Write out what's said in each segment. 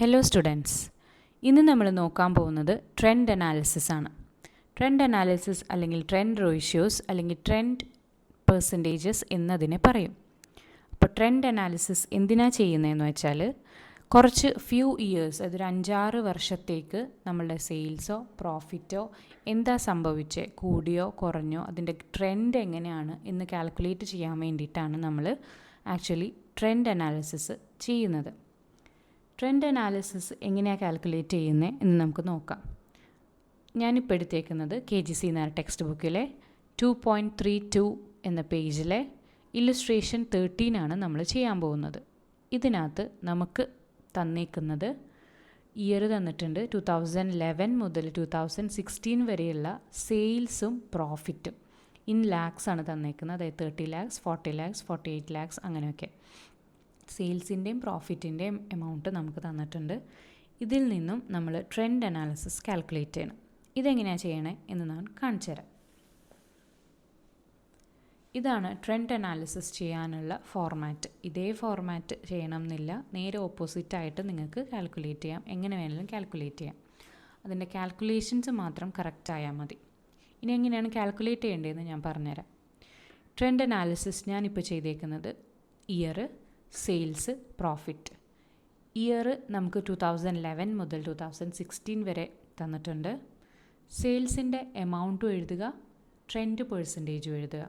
Hello students, ഇന്ന് നമ്മൾ നോക്കാൻ പോകുന്നത് ട്രെൻഡ് അനാലിസിസ് ആണ്. ട്രെൻഡ് അനാലിസിസ് അല്ലെങ്കിൽ ട്രെൻഡ് റേഷ്യോസ് അല്ലെങ്കിൽ ട്രെൻഡ് പെർസെൻറ്റേജസ് എന്നതിനെ പറയും. അപ്പോൾ ട്രെൻഡ് അനാലിസിസ് എന്തിനാണ് ചെയ്യുന്നതെന്ന് വെച്ചാൽ കുറച്ച് ഫ്യൂ ഇയേഴ്സ്, അതൊരു 5-6 വർഷത്തേക്ക് നമ്മളുടെ സെയിൽസോ പ്രോഫിറ്റോ എന്താ സംഭവിച്ചേ, കൂടിയോ കുറഞ്ഞോ, അതിൻ്റെ ട്രെൻഡ് എങ്ങനെയാണ് എന്ന് കാൽക്കുലേറ്റ് ചെയ്യാൻ വേണ്ടിയിട്ടാണ് നമ്മൾ ആക്ച്വലി ട്രെൻഡ് അനാലിസിസ് ചെയ്യുന്നത്. ട്രെൻഡ് അനാലിസിസ് എങ്ങനെയാണ് കാൽക്കുലേറ്റ് ചെയ്യുന്നത് എന്ന് നമുക്ക് നോക്കാം. ഞാനിപ്പോൾ എടുത്തേക്കുന്നത് KGC എന്ന ടെക്സ്റ്റ് ബുക്കിലെ 2.32 എന്ന പേജിലെ ഇല്ലുസ്ട്രേഷൻ 13 ആണ് നമ്മൾ ചെയ്യാൻ പോകുന്നത്. ഇതിനകത്ത് നമുക്ക് തന്നേക്കുന്നത് ഇയർ തന്നിട്ടുണ്ട്. 2011 മുതൽ 2016 വരെയുള്ള സെയിൽസും പ്രോഫിറ്റും ഇൻ ലാക്സ് ആണ് തന്നേക്കുന്നത്. അതായത് 30 lakhs, 40 lakhs, 48 lakhs അങ്ങനെയൊക്കെ സെയിൽസിൻ്റെയും പ്രോഫിറ്റിൻ്റെയും എമൗണ്ട് നമുക്ക് തന്നിട്ടുണ്ട്. ഇതിൽ നിന്നും നമ്മൾ ട്രെൻഡ് അനാലിസിസ് കാൽക്കുലേറ്റ് ചെയ്യണം. ഇതെങ്ങനെയാണ് ചെയ്യണേ എന്ന് ഞാൻ കാണിച്ചു തരാം. ഇതാണ് ട്രെൻഡ് അനാലിസിസ് ചെയ്യാനുള്ള ഫോർമാറ്റ്. ഇതേ ഫോർമാറ്റ് ചെയ്യണം എന്നില്ല, നേരെ ഓപ്പോസിറ്റായിട്ട് നിങ്ങൾക്ക് കാൽക്കുലേറ്റ് ചെയ്യാം. എങ്ങനെ വേണമെങ്കിലും കാൽക്കുലേറ്റ് ചെയ്യാം. അതിൻ്റെ കാൽക്കുലേഷൻസ് മാത്രം കറക്റ്റ് ആയാൽ മതി. ഇനി എങ്ങനെയാണ് കാൽക്കുലേറ്റ് ചെയ്യേണ്ടതെന്ന് ഞാൻ പറഞ്ഞുതരാം. ട്രെൻഡ് അനാലിസിസ് ഞാനിപ്പോൾ ചെയ്തേക്കുന്നത് ഇയർ, സെയിൽസ്, പ്രോഫിറ്റ്. ഇയർ നമുക്ക് 2011 മുതൽ 2016 വരെ തന്നിട്ടുണ്ട്. സെയിൽസിൻ്റെ എമൗണ്ടും എഴുതുക, ട്രെൻഡ് പെർസെൻറ്റേജും എഴുതുക.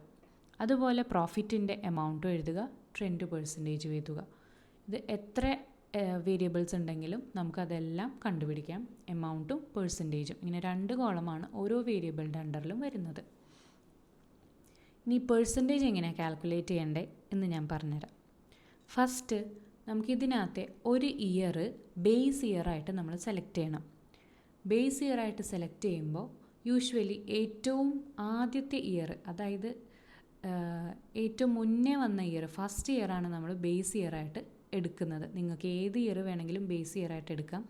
അതുപോലെ പ്രോഫിറ്റിൻ്റെ എമൗണ്ടും എഴുതുക, ട്രെൻഡ് പെർസെൻറ്റേജും എഴുതുക. ഇത് എത്ര വേരിയബിൾസ് ഉണ്ടെങ്കിലും നമുക്കതെല്ലാം കണ്ടുപിടിക്കാം. എമൗണ്ടും പെർസെൻറ്റേജും ഇങ്ങനെ 2 കോളമാണ് ഓരോ വേരിയബിളിൻ്റെ അണ്ടറിലും വരുന്നത്. ഇനി പെർസെൻറ്റേജ് എങ്ങനെയാണ് കാൽക്കുലേറ്റ് ചെയ്യേണ്ടത് എന്ന് ഞാൻ പറഞ്ഞുതരാം. ഫസ്റ്റ് നമുക്കിതിനകത്തെ ഒരു ഇയർ ബേസ് ഇയറായിട്ട് നമ്മൾ സെലക്ട് ചെയ്യണം. ബേസ് ഇയറായിട്ട് സെലക്ട് ചെയ്യുമ്പോൾ യൂഷ്വലി ഏറ്റവും ആദ്യത്തെ ഇയർ, അതായത് ഏറ്റവും മുന്നേ വന്ന ഇയർ, ഫസ്റ്റ് ഇയറാണ് നമ്മൾ ബേസ് ഇയറായിട്ട് എടുക്കുന്നത്. നിങ്ങൾക്ക് ഏത് ഇയർ വേണമെങ്കിലും ബേസ് ഇയറായിട്ട് എടുക്കാം.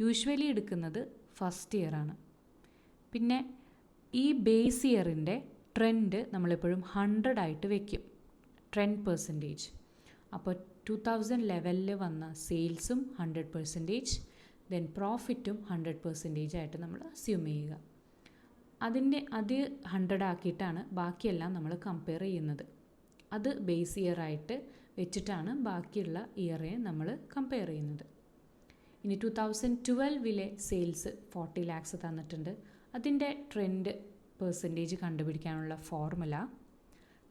യൂഷ്വലി എടുക്കുന്നത് ഫസ്റ്റ് ഇയറാണ്. പിന്നെ ഈ ബേസ് ഇയറിൻ്റെ ട്രെൻഡ് നമ്മളെപ്പോഴും 100 ആയിട്ട് വയ്ക്കും, ട്രെൻഡ് പെർസെൻറ്റേജ്. അപ്പോൾ 2011 വന്ന സെയിൽസും 100%, ദെൻ പ്രോഫിറ്റും 100% ആയിട്ട് നമ്മൾ അസ്യൂം ചെയ്യുക. അത് 100 ആക്കിയിട്ടാണ് ബാക്കിയെല്ലാം നമ്മൾ കമ്പയർ ചെയ്യുന്നത്. അത് ബേസ് ഇയർ ആയിട്ട് വെച്ചിട്ടാണ് ബാക്കിയുള്ള ഇയറെ നമ്മൾ കമ്പയർ ചെയ്യുന്നത്. ഇനി 2012 സെയിൽസ് 40 lakhs തന്നിട്ടുണ്ട്. അതിൻ്റെ ട്രെൻഡ് പെർസെൻറ്റേജ് കണ്ടുപിടിക്കാനുള്ള formula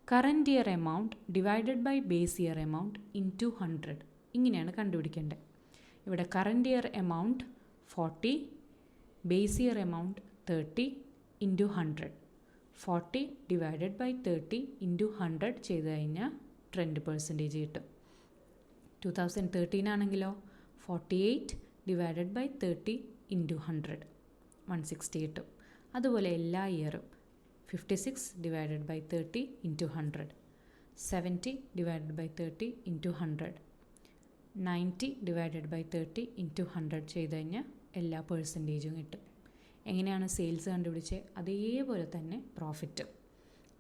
current year amount divided by base year amount into 100. ഇങ്ങനെയാണ് കണ്ടുപിടിക്കേണ്ടത്. ഇവിടെ current year amount 40, base year amount 30 into 100. 40 divided by 30 into 100 ചെയ്ത് കഴിഞ്ഞാൽ ട്രെൻഡ് പെർസെൻറ്റേജ് കിട്ടും. 2013 ആണെങ്കിലോ 48 ഡിവൈഡഡ് ബൈ 30 ഇൻറ്റു 100, 160 കിട്ടും. അതുപോലെ എല്ലാ ഇയറും 56 divided by 30 into 100, 70 divided by 30 into 100, 90 divided by 30 into 100 ചെയ്ത് കഴിഞ്ഞാൽ എല്ലാ പെർസെൻറ്റേജും കിട്ടും. എങ്ങനെയാണ് സെയിൽസ് കണ്ടുപിടിച്ചത് അതേപോലെ തന്നെ പ്രോഫിറ്റും.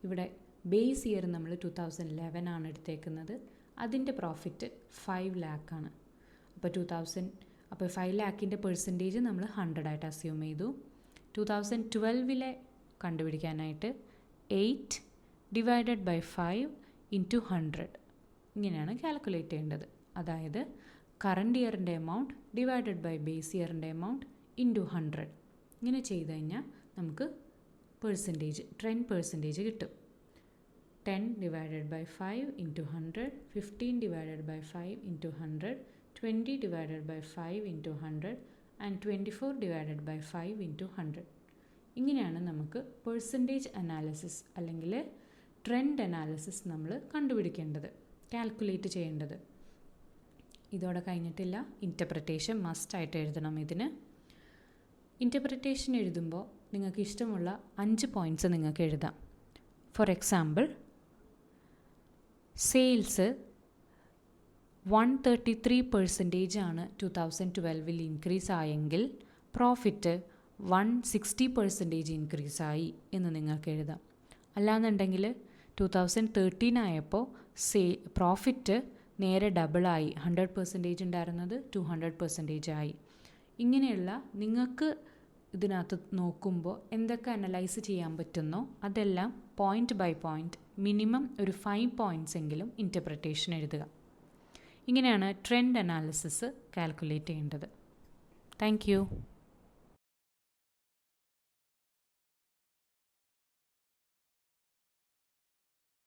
ഇവിടെ ബേസ് ഇയർ നമ്മൾ 2011 ആണ് എടുത്തേക്കുന്നത്. അതിൻ്റെ പ്രോഫിറ്റ് 5 lakh ആണ്. അപ്പോൾ 5 lakhൻ്റെ പെർസെൻറ്റേജ് നമ്മൾ 100 ആയിട്ട് അസ്യൂം ചെയ്തു. 2012 കണ്ടുപിടിക്കാനായിട്ട് 8 ഡിവൈഡഡ് ബൈ 5 ഇൻറ്റു 100 ഇങ്ങനെയാണ് കാൽക്കുലേറ്റ് ചെയ്യേണ്ടത്. അതായത് കറണ്ട് ഇയറിൻ്റെ എമൗണ്ട് ഡിവൈഡഡ് ബൈ ബേസ് ഇയറിൻ്റെ എമൗണ്ട് ഇൻറ്റു 100. ഇങ്ങനെ ചെയ്ത് കഴിഞ്ഞാൽ നമുക്ക് പെർസെൻറ്റേജ്, ട്രെൻഡ് പെർസെൻറ്റേജ് കിട്ടും. 10 divided by 5 into 100, 15 divided by 5 into 100, 20 divided by 5 into 100 ആൻഡ് 24 ഡിവൈഡഡ് ബൈ 5 ഇൻറ്റു 100. ഇങ്ങനെയാണ് നമുക്ക് പെർസെൻറ്റേജ് അനാലിസിസ് അല്ലെങ്കിൽ ട്രെൻഡ് അനാലിസിസ് നമ്മൾ കണ്ടുപിടിക്കേണ്ടത്, കാൽക്കുലേറ്റ് ചെയ്യേണ്ടത്. ഇതോടെ കഴിഞ്ഞിട്ടില്ല. ഇൻ്റർപ്രിറ്റേഷൻ മസ്റ്റായിട്ട് എഴുതണം. ഇതിന് ഇൻ്റർപ്രിറ്റേഷൻ എഴുതുമ്പോൾ നിങ്ങൾക്ക് ഇഷ്ടമുള്ള 5 പോയിൻറ്റ്സ് നിങ്ങൾക്ക് എഴുതാം. ഫോർ എക്സാമ്പിൾ, സെയിൽസ് 133% ആണ് 2012 ഇൻക്രീസ് ആയെങ്കിൽ പ്രോഫിറ്റ് 160% ഇൻക്രീസ് ആയി എന്ന് നിങ്ങൾക്ക് എഴുതാം. അല്ലാന്നുണ്ടെങ്കിൽ 2013 ആയപ്പോൾ പ്രോഫിറ്റ് നേരെ ഡബിളായി, 100% ഉണ്ടായിരുന്നത് 200% ആയി. ഇങ്ങനെയുള്ള നിങ്ങൾക്ക് ഇതിനകത്ത് നോക്കുമ്പോൾ എന്തൊക്കെ അനലൈസ് ചെയ്യാൻ പറ്റുന്നോ അതെല്ലാം പോയിൻ്റ് ബൈ പോയിൻ്റ് മിനിമം ഒരു 5 പോയിൻറ്റ്സ് എങ്കിലും ഇൻ്റർപ്രിട്ടേഷൻ എഴുതുക. ഇങ്ങനെയാണ് ട്രെൻഡ് അനാലിസിസ് കാൽക്കുലേറ്റ് ചെയ്യേണ്ടത്. Thank you.